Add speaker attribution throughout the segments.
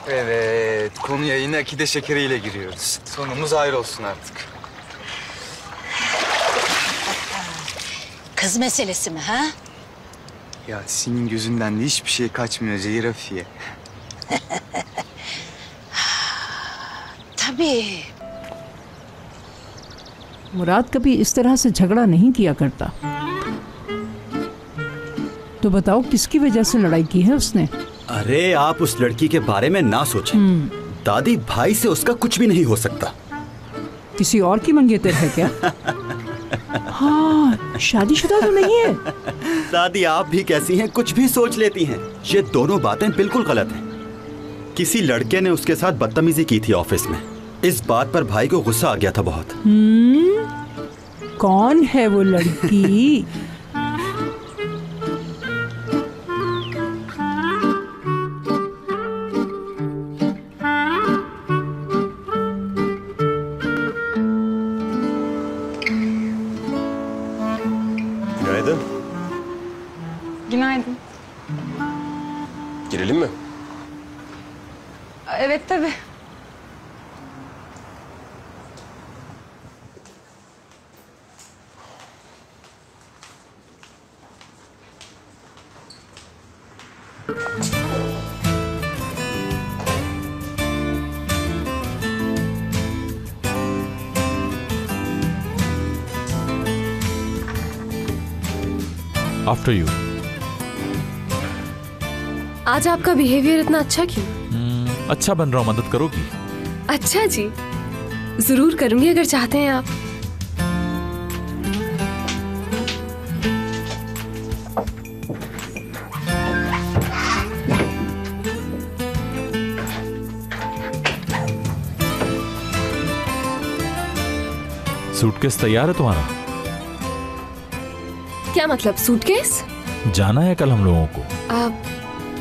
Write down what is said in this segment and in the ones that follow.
Speaker 1: Evet, konuya yine akide şekeriyle giriyoruz. Sonumuz ayrı olsun artık.
Speaker 2: Kız meselesi mi ha?
Speaker 1: Ya senin gözünden de hiçbir şey kaçmıyor Zehir Afiye.
Speaker 2: Tabii.
Speaker 3: मुराद कभी इस तरह से झगड़ा नहीं किया करता। तो बताओ किसकी वजह से लड़ाई की है उसने?
Speaker 4: अरे आप उस लड़की के बारे में ना सोचें। दादी, भाई से उसका कुछ भी नहीं हो सकता।
Speaker 3: किसी और की मंगेतर है क्या? हाँ, शादीशुदा तो नहीं है।
Speaker 4: दादी आप भी कैसी हैं, कुछ भी सोच लेती हैं। ये दोनों बातें बिल्कुल गलत हैं। किसी लड़के ने उसके साथ बदतमीजी की थी ऑफिस में। इस बात पर भाई को गुस्सा आ गया था बहुत।
Speaker 3: कौन है वो लड़की?
Speaker 5: Günaydın.
Speaker 6: Günaydın.
Speaker 5: Girelim mi?
Speaker 6: Evet tabii.
Speaker 7: After you.
Speaker 6: आज आपका बिहेवियर इतना अच्छा क्यों?
Speaker 7: अच्छा बन रहा हूँ, मदद करोगी?
Speaker 6: अच्छा जी, जरूर करूंगी अगर चाहते हैं आप।
Speaker 7: सूटकेस तैयार है तुम्हारा?
Speaker 6: क्या मतलब सूटकेस?
Speaker 7: जाना है कल हम लोगों को।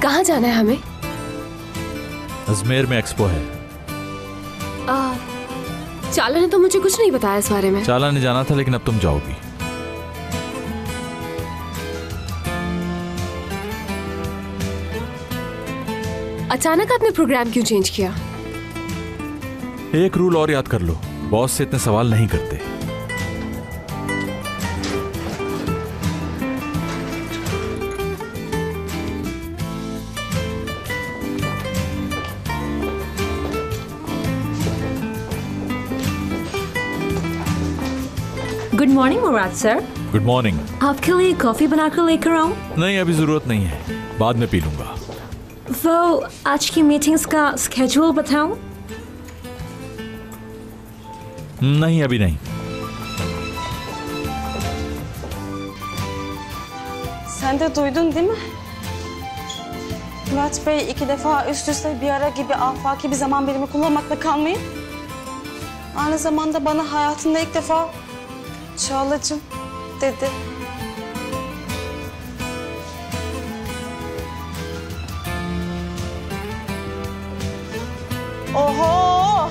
Speaker 6: कहाँ जाना है हमें?
Speaker 7: अजमेर में एक्सपो है।
Speaker 6: चाला ने तो मुझे कुछ नहीं बताया इस बारे में।
Speaker 7: चाला ने जाना था लेकिन अब तुम जाओगी।
Speaker 6: अचानक आपने प्रोग्राम क्यों चेंज किया?
Speaker 7: एक रूल और याद कर लो, बॉस से इतने सवाल नहीं करते।
Speaker 8: गुड मॉर्निंग मुराद सर।
Speaker 7: Good morning.
Speaker 8: आपके लिए कॉफी बनाकर लेकर आऊं?
Speaker 7: नहीं, अभी जरूरत नहीं है, बाद में पी लूंगा।
Speaker 8: वो आज की मीटिंग्स का स्केड्यूल बताऊं?
Speaker 7: नहीं, अभी नहीं।
Speaker 9: Sen de duydun değil mi? Murat Bey 2 defa üst üste bir ara gibi afaki bir zaman birimi kullanmakla kalmayın. Aynı zamanda bana hayatında ilk defa Çağlacığım dedi. Oho!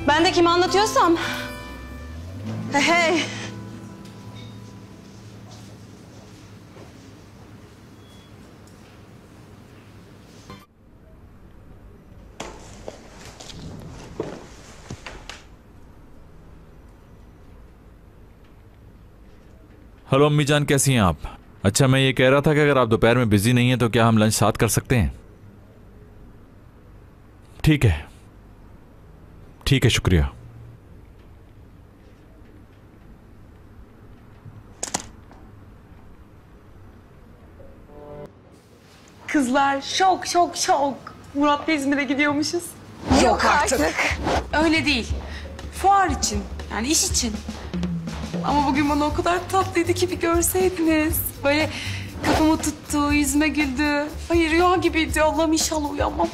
Speaker 9: Ben de kime anlatıyorsam. Hey hey!
Speaker 7: Hello अम्मी जान, कैसी हैं आप? अच्छा, मैं ये कह रहा था कि अगर आप दोपहर में बिजी नहीं हैं तो क्या हम लंच साथ कर सकते हैं? ठीक है, ठीक है, शुक्रिया।
Speaker 9: Kızlar şok şok şok. Murat'la İzmir'e gidiyormuşuz.
Speaker 2: Yok artık.
Speaker 9: Öyle değil. Fuar için. Yani iş için. Ama bugün bana o kadar tatlıydı ki bir görseydiniz. Böyle kafamı tuttu, yüzüme güldü. Ay rüya gibiydi. Allah'ım inşallah uyanmam.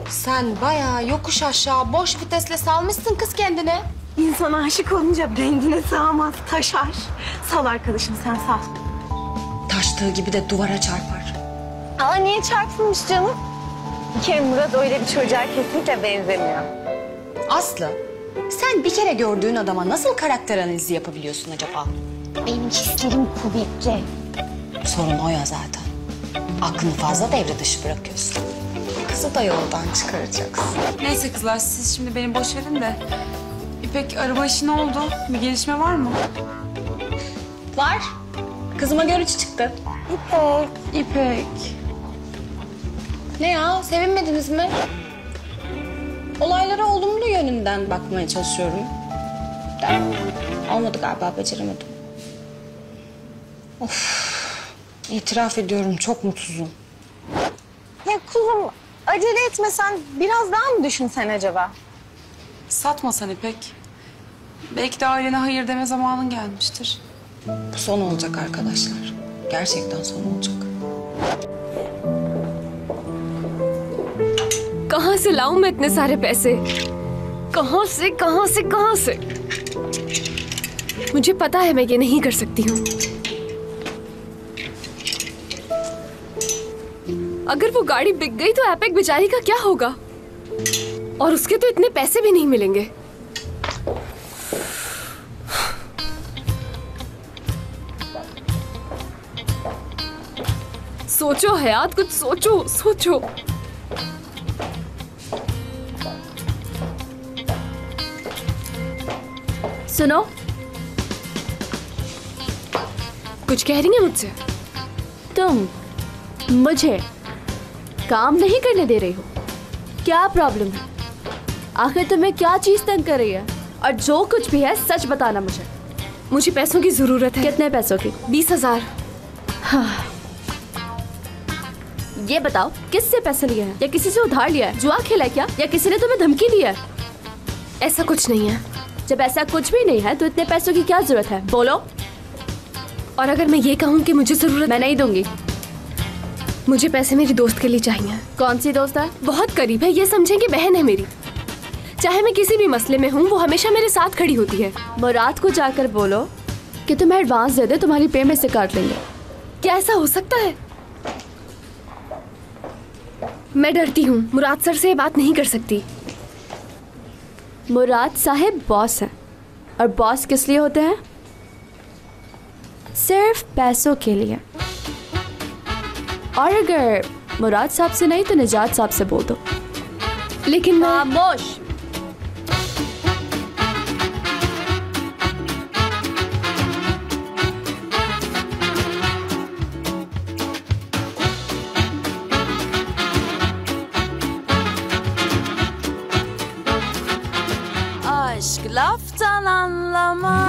Speaker 2: Sen bayağı yokuş aşağı boş vitesle salmışsın kız kendine.
Speaker 9: İnsan aşık olunca rengine sığamaz, taşar. Sal arkadaşım sen sal.
Speaker 2: Taştığı gibi de duvara çarpar.
Speaker 10: Aa niye çarpılmış canım? Bir kere Murat öyle bir çocuğa kesinlikle benzemiyor.
Speaker 2: Aslı, sen bir kere gördüğün adama nasıl karakter analizi yapabiliyorsun acaba?
Speaker 10: Benim hislerim kuvvetli.
Speaker 2: Sorun o ya zaten. Aklını fazla devre dışı bırakıyorsun. Ayaz'ı da yoldan çıkaracaksın.
Speaker 9: Neyse kızlar siz şimdi beni boş verin de. İpek araba işi ne oldu? Bir gelişme var mı?
Speaker 2: Var. Kızıma görücü çıktı.
Speaker 9: İpek.
Speaker 2: Ne ya, sevinmediniz mi? Olaylara olumlu yönünden bakmaya çalışıyorum. De, olmadı galiba, beceremedim. Of, itiraf ediyorum, çok mutsuzum.
Speaker 10: Ya kuzum acele etmesen biraz daha mı düşünsen acaba?
Speaker 9: Satmasan İpek. Belki de ailene hayır deme zamanın gelmiştir.
Speaker 2: Bu son olacak arkadaşlar. Gerçekten son olacak.
Speaker 6: कहाँ से लाऊं मैं इतने सारे पैसे? कहाँ से? मुझे पता है मैं ये नहीं कर सकती हूँ। अगर वो गाड़ी बिक गई तो एपेक बेचारी का क्या होगा? और उसके तो इतने पैसे भी नहीं मिलेंगे। सोचो हयात, कुछ सोचो।
Speaker 8: सुनो,
Speaker 6: कुछ कह रही है मुझसे?
Speaker 8: तुम मुझे काम नहीं करने दे रही हो, क्या प्रॉब्लम है? आखिर तुम्हें क्या चीज तंग कर रही है? और जो कुछ भी है सच बताना मुझे।
Speaker 6: मुझे पैसों की जरूरत है।
Speaker 8: कितने पैसों की?
Speaker 6: 20,000।
Speaker 8: हाँ। ये बताओ किससे पैसे लिए हैं? या किसी से उधार लिया है? जुआ खेला है क्या? या किसी ने तुम्हें धमकी दी है?
Speaker 6: ऐसा कुछ नहीं है।
Speaker 8: जब ऐसा कुछ भी नहीं है तो इतने पैसों की क्या जरूरत है? बोलो।
Speaker 6: और अगर मैं ये कहूँ कि मुझे जरूरत,
Speaker 8: मैं नहीं दूंगी।
Speaker 6: मुझे पैसे मेरी दोस्त के लिए चाहिए।
Speaker 8: कौन सी दोस्त है?
Speaker 6: बहुत करीब है, ये समझें कि बहन है मेरी। चाहे मैं किसी भी मसले में हूँ वो हमेशा मेरे साथ खड़ी होती है।
Speaker 8: मुराद को जाकर बोलो कि तुम्हें एडवांस दे दे, तुम्हारी पेमेंट से काट लेंगे।
Speaker 6: क्या ऐसा हो सकता है? मैं डरती हूँ, मुराद सर से ये बात नहीं कर सकती।
Speaker 8: मुराद साहब बॉस हैं, और बॉस किस लिए होते हैं? सिर्फ पैसों के लिए। और अगर मुराद साहब से नहीं तो निजात साहब से बोल दो।
Speaker 6: लेकिन मैं...
Speaker 8: खामोश।
Speaker 11: Aşk laftan anlamaz.